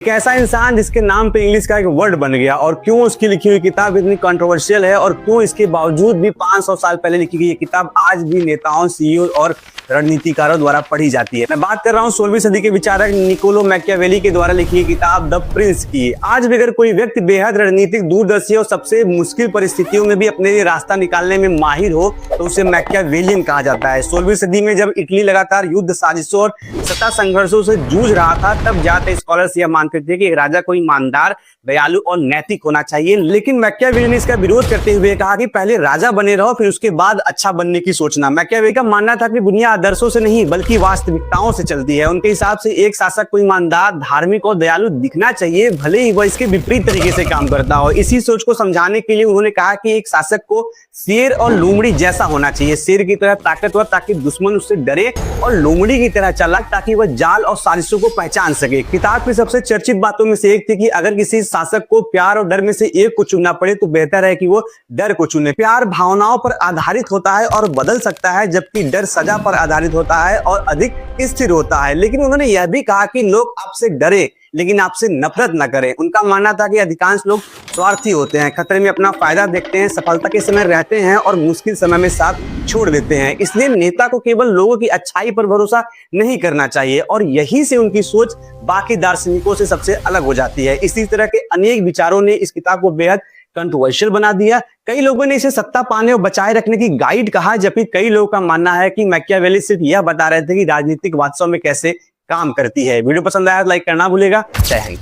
एक ऐसा इंसान जिसके नाम पे इंग्लिश का एक वर्ड बन गया, और क्यों उसकी लिखी हुई किताब इतनी कंट्रोवर्शियल है, और क्यों इसके बावजूद भी 500 साल पहले लिखी गई ये किताब आज भी नेताओं, सीईओ और रणनीतिकारों द्वारा पढ़ी जाती है। मैं बात कर रहा हूँ 16वीं सदी के विचारक निकोलो मैकियावेली के द्वारा लिखी किताब द प्रिंस की। आज भी अगर कोई व्यक्ति बेहद रणनीतिक, दूरदर्शी और सबसे मुश्किल परिस्थितियों में भी अपने लिए रास्ता निकालने में माहिर हो तो उसे मैकियावेलियन कहा जाता है। 16वीं सदी में जब इटली लगातार युद्ध, साजिशों और सत्ता संघर्षों से जूझ रहा था, तब ज्यादातर स्कॉलर्स यह मानते थे कि राजा को ईमानदार, दयालु और नैतिक होना चाहिए। लेकिन मैकियावेली ने इसका विरोध करते हुए कहा कि पहले राजा बने रहो, फिर उसके बाद अच्छा बनने की सोचना। मैकियावेली का मानना था कि दुनिया आदर्शों से नहीं बल्कि वास्तविकताओं से चलती है। उनके हिसाब से एक शासक को ईमानदार, धार्मिक और दयालु दिखना चाहिए, भले ही वह इसके विपरीत तरीके से काम करता हो। इसी सोच को समझाने के लिए उन्होंने कहा कि एक शासक को शेर और लोमड़ी जैसा होना चाहिए। शेर की तरह ताकतवर ताकि दुश्मन उससे डरे, और लोमड़ी की तरह चालाक ताकि वह जाल और साजिशों को पहचान सके। किताब की सबसे चर्चित बातों में से एक थी कि अगर किसी शासक को प्यार और डर में से एक को चुनना पड़े तो बेहतर है कि वो डर को चुने। प्यार भावनाओं पर आधारित होता है और बदल सकता है, जबकि डर सजा पर आधारित होता है और अधिक स्थिर होता है। लेकिन उन्होंने यह भी कहा कि लोग आपसे डरे लेकिन आपसे नफरत न करें। उनका मानना था कि अधिकांश लोग स्वार्थी होते हैं, खतरे में अपना फायदा देखते हैं, सफलता के समय रहते हैं और मुश्किल समय में साथ छोड़ देते हैं। इसलिए नेता को केवल लोगों की अच्छाई पर भरोसा नहीं करना चाहिए, और यही से उनकी सोच बाकी दार्शनिकों से सबसे अलग हो जाती है। इसी तरह के अनेक विचारों ने इस किताब को बेहद कंट्रोवर्शियल बना दिया। कई लोगों ने इसे सत्ता पाने और बचाए रखने की गाइड कहा, जबकि कई लोगों का मानना है कि मैकियावेली सिर्फ यह बता रहे थे कि राजनीतिक वास्तव में कैसे काम करती है। वीडियो पसंद आया तो लाइक करना भूलेगा। जय हिंद।